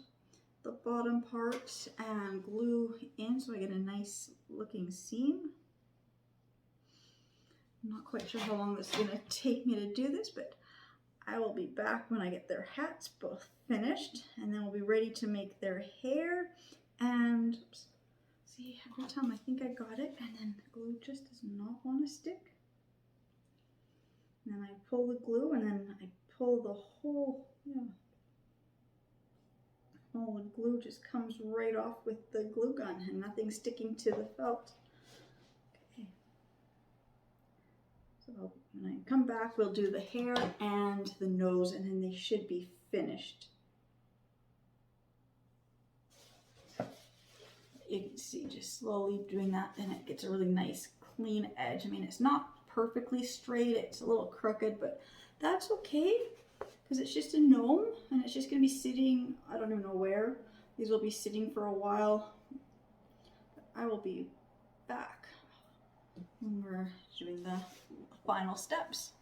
the bottom part and glue in so I get a nice looking seam. I'm not quite sure how long this is going to take me to do this, but I will be back when I get their hats both finished, and then we'll be ready to make their hair. And oops, see, every time I think I got it, and then the glue just does not want to stick. And then I pull the glue, and then I pull the whole, all the glue just comes right off with the glue gun, and nothing sticking to the felt. Okay. So when I come back, we'll do the hair and the nose, and then they should be finished. You can see just slowly doing that, then it gets a really nice clean edge. I mean, it's not perfectly straight, it's a little crooked, but that's okay because it's just a gnome and it's just going to be sitting, I don't even know where. These will be sitting for a while. I will be back when we're doing the final steps.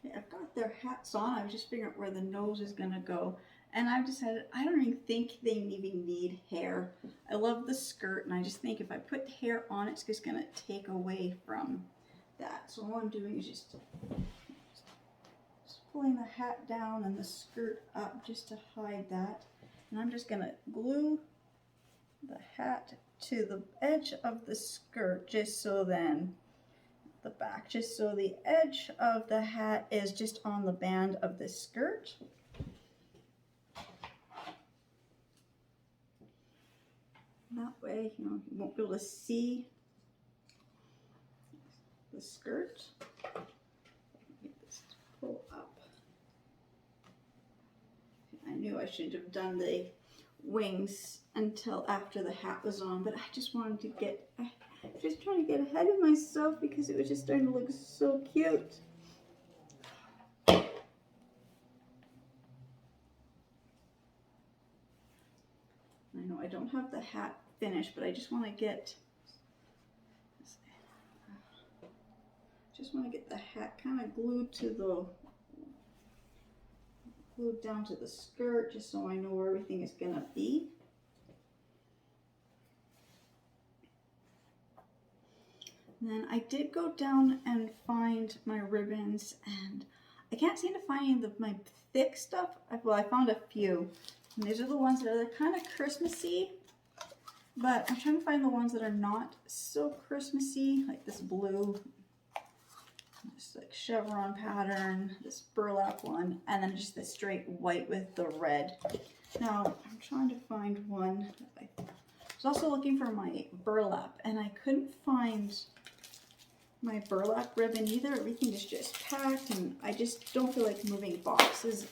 Yeah, I've got their hats on. I was just figuring out where the nose is going to go. And I've decided I don't even think they even need hair. I love the skirt, and I just think if I put hair on, it's just going to take away from that. So all I'm doing is just pulling the hat down and the skirt up just to hide that. And I'm just going to glue the hat to the edge of the skirt just so then the back, just so the edge of the hat is just on the band of the skirt. That way, you know, you won't be able to see the skirt. Get this to pull up. I knew I shouldn't have done the wings until after the hat was on, but I just wanted to get, just trying to get ahead of myself because it was just starting to look so cute. I know I don't have the hat finished, but I just want to get the hat kind of glued down to the skirt, just so I know where everything is going to be. And then I did go down and find my ribbons, and I can't seem to find any of my thick stuff. Well, I found a few. And these are the ones that are kind of Christmassy, but I'm trying to find the ones that are not so Christmassy, like this blue. this like chevron pattern, this burlap one, and then just the straight white with the red. Now I'm trying to find one. I was also looking for my burlap, and I couldn't find my burlap ribbon either. Everything is just packed, and I just don't feel like moving boxes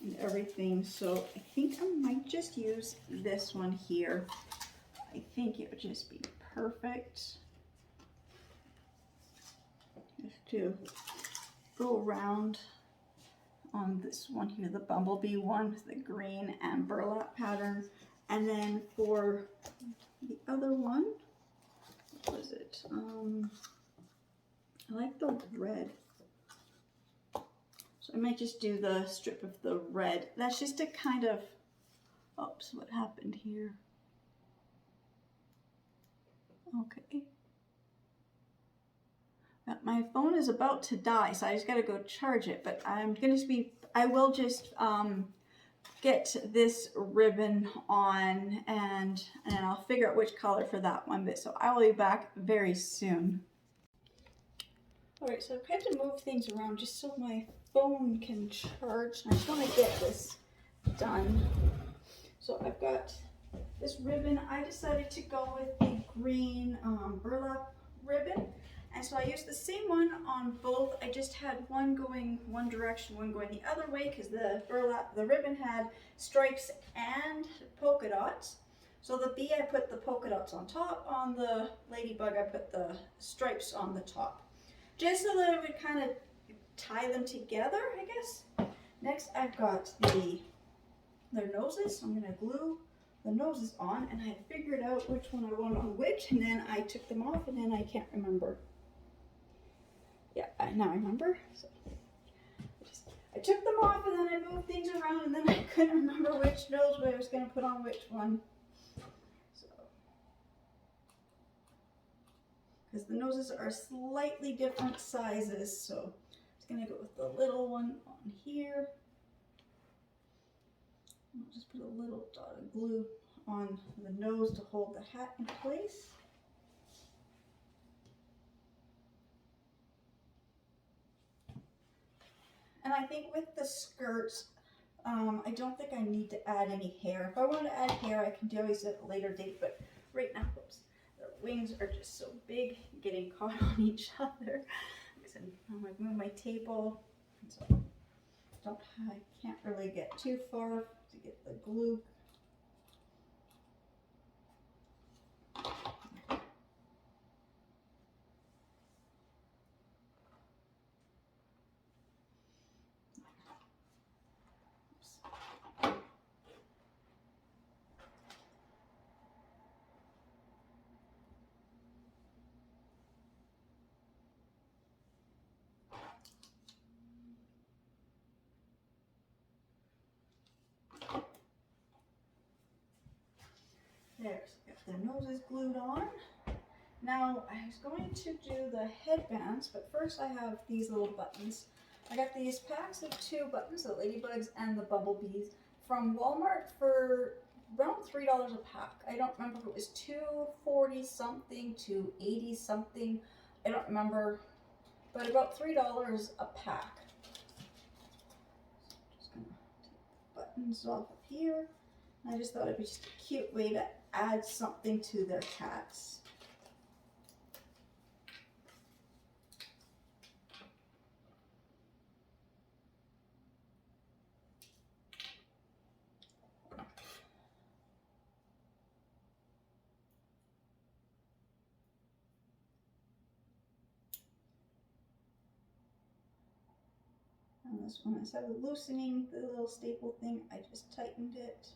and everything. So I think I might just use this one here. I think it would just be perfect. Just to go around on this one here, the bumblebee one with the green and burlap pattern. And then for the other one, what was it? I like the red. So I might just do the strip of the red. That's just to kind of, oops, what happened here? Okay. My phone is about to die, so I just gotta go charge it, but I will just get this ribbon on and I'll figure out which color for that one, but so I will be back very soon. Alright, so I've had to move things around just so my phone can charge. I just want to get this done. So I've got this ribbon. I decided to go with the green burlap ribbon. And so I used the same one on both. I just had one going one direction, one going the other way, because the ribbon had stripes and polka dots. So the bee, I put the polka dots on top. On the ladybug, I put the stripes on the top, just so that it would kind of tie them together, I guess. Next, I've got their noses. So I'm going to glue the noses on, and I had figured out which one I wanted on which, and then I took them off, and then I can't remember. Yeah, now I remember. So I took them off, and then I moved things around, and then I couldn't remember which nose I was going to put on which one. So, because the noses are slightly different sizes, so I'm just going to go with the little one on here. I'll just put a little dot of glue on the nose to hold the hat in place. And I think with the skirts, I don't think I need to add any hair. If I want to add hair, I can always at a later date, but right now, oops, the wings are just so big, getting caught on each other. I'm going to move my table, so I can't really get too far to get the glue. There, so got their noses glued on. Now, I was going to do the headbands, but first I have these little buttons. I got these packs of 2 buttons, the ladybugs and the bumblebees, from Walmart for around $3 a pack. I don't remember if it was $2.40 something, $2.80 something. I don't remember, but about $3 a pack. Just gonna take the buttons off of here. I just thought it'd be just a cute way to add something to their hats. And this one, instead of loosening the little staple thing, I just tightened it.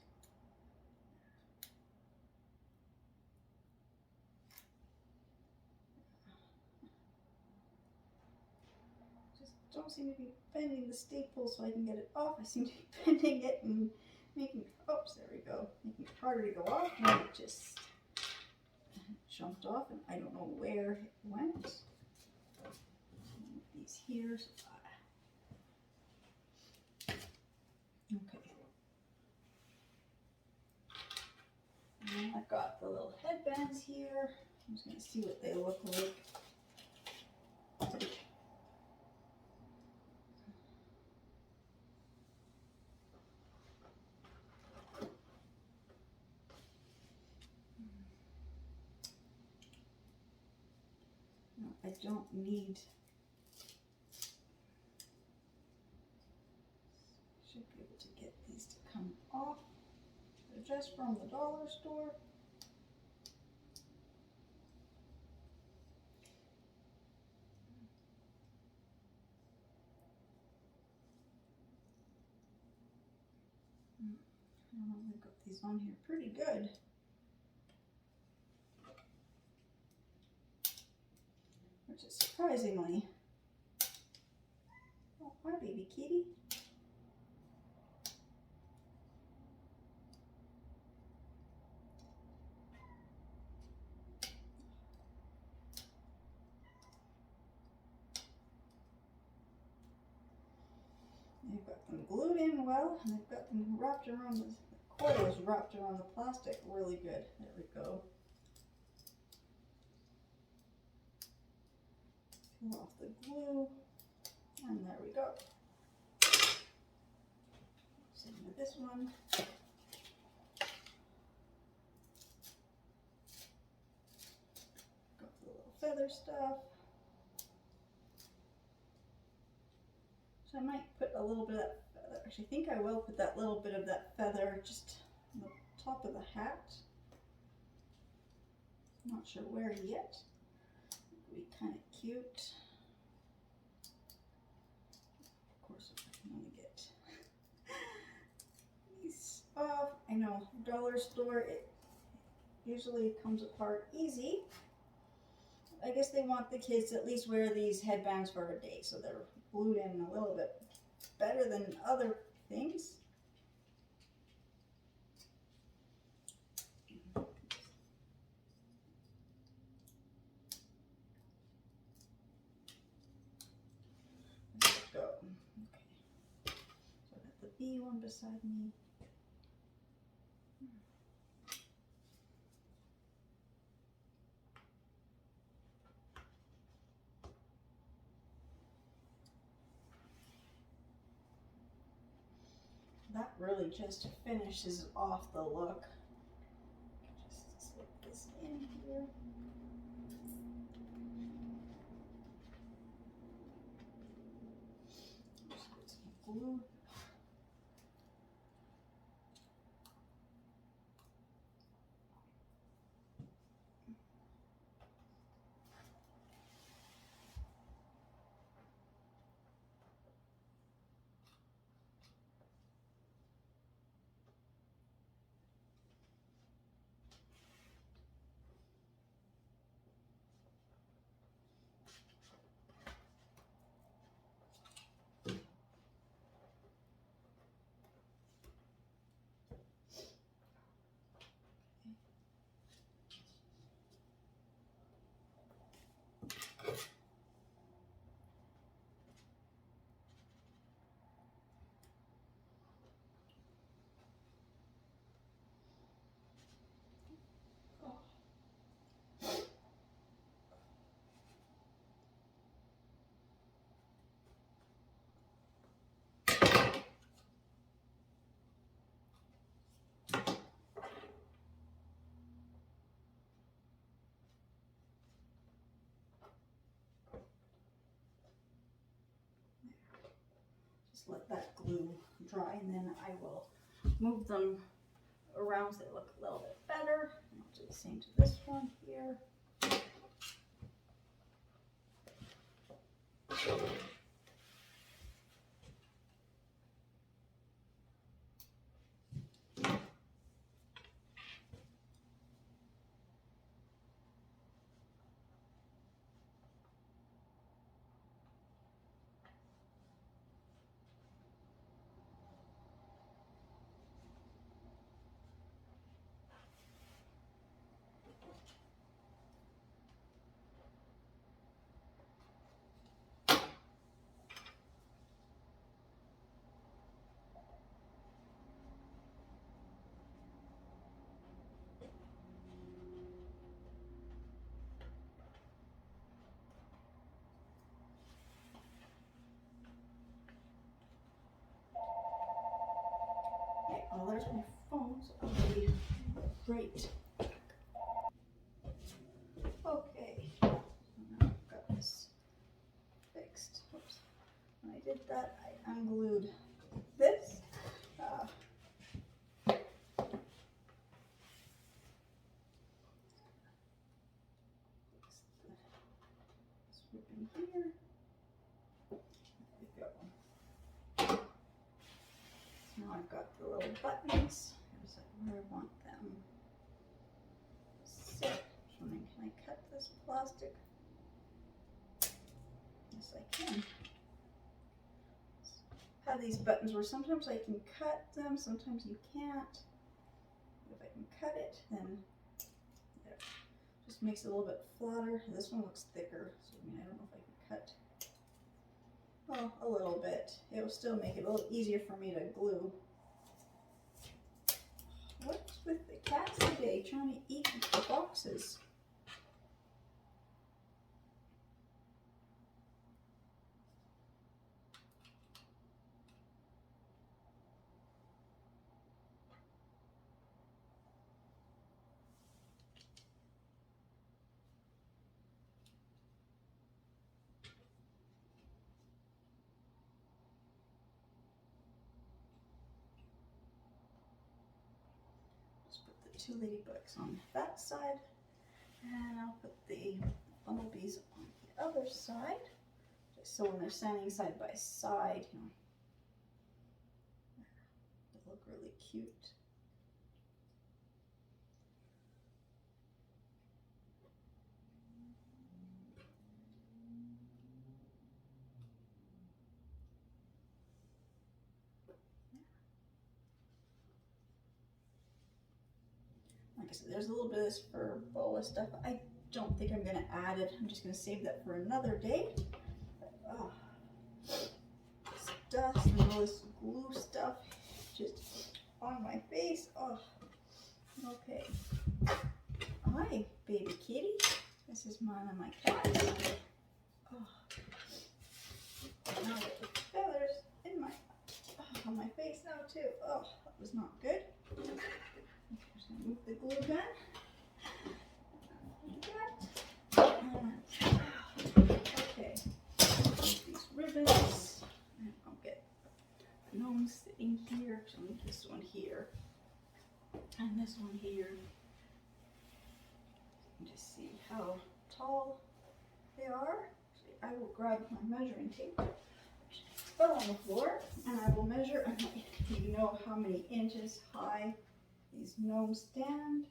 Just don't seem to be bending the staple so I can get it off. I seem to be bending it and making, oops, there we go, making it harder to go off, and it just jumped off, and I don't know where it went. Move these here. Okay. And then I've got the little headbands here. I'm just going to see what they look like. I don't need, should be able to get these to come off. They're just from the dollar store. I've got these on here pretty good. Which is surprisingly. Oh, hi baby kitty. I've got them glued in well, and I've got them wrapped around the coil is wrapped around the plastic really good. There we go. Peel off the glue, and there we go. Same with this one. Got the little feather stuff. So I might put a little bit of that feather. Actually, I think I will put that little bit of that feather just on the top of the hat. Not sure where yet. It'll be kind of cute. Of course, if I can only get these off. I know, dollar store, it usually comes apart easy. I guess they want the kids to at least wear these headbands for a day, so they're glued in a little bit better than other things. There we go. Okay. So I got the B one beside me. That really just finishes off the look. Just slip this in here. Just put some glue. Just let that glue dry, and then I will move them around so they look a little bit better. And I'll do the same to this one here. did that, I unglued this. This ribbon here. There we go. So now I've got the little buttons. Here's where I want them. Sit. Just wondering, can I cut this plastic? Yes, I can. Have these buttons where sometimes I can cut them, sometimes you can't. If I can cut it, then there. Just makes it a little bit flatter. This one looks thicker, so I don't know if I can cut. Oh, a little bit. It will still make it a little easier for me to glue. What's with the cats today, trying to eat the boxes? Two ladybugs on that side, and I'll put the bumblebees on the other side, just so when they're standing side by side, you know, they look really cute. Like I said, there's a little bit of this fur boa stuff. I don't think I'm going to add it. I'm just going to save that for another day. But, oh, this dust and all this glue stuff just on my face. Oh, okay. Hi, baby kitty. This is mine and my cat. Oh, now I get the feathers in my on my face now too. Oh, that was not good. Move the glue gun. Okay, these ribbons. And I'll get the gnomes sitting here. So I'll move this one here and this one here. And just see how tall they are. I will grab my measuring tape, which fell on the floor, and I will measure and let you know how many inches high these gnomes stand.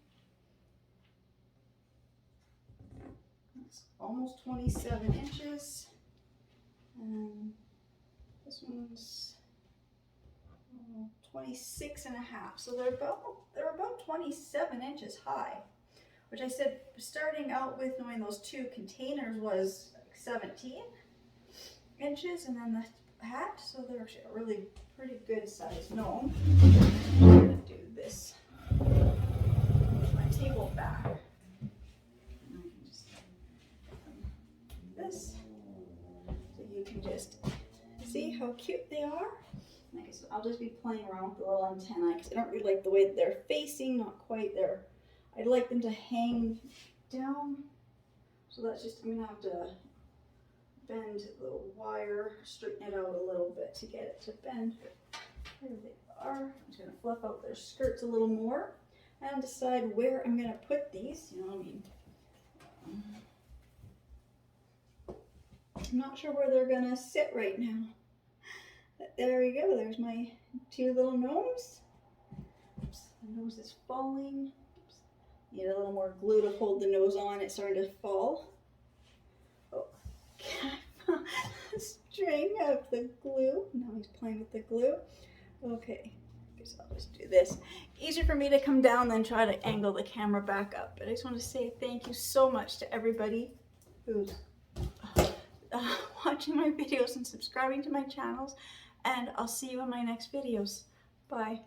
That's almost 27 inches. And this one's 26 and a half. So they're about 27 inches high, which I said starting out with knowing those two containers was like 17 inches, and then the hat. So they're actually a really pretty good sized gnome. I'm going to do this. Put my table back. And I can just this, so you can just see how cute they are. Like I said, I'll just be playing around with the little antennae because I don't really like the way that they're facing. Not quite there. I'd like them to hang down. So that's just, I'm gonna have to bend the wire, straighten it out a little bit to get it to bend. There they are. I'm just going to fluff out their skirts a little more and decide where I'm going to put these. You know, I mean, I'm not sure where they're going to sit right now. But there we go. There's my two little gnomes. Oops, the nose is falling. Oops. Need a little more glue to hold the nose on. It's starting to fall. Oh, the string of the glue. Now he's playing with the glue. Okay, I guess I'll just do this. Easier for me to come down than try to angle the camera back up. But I just want to say thank you so much to everybody who's watching my videos and subscribing to my channels. And I'll see you in my next videos. Bye.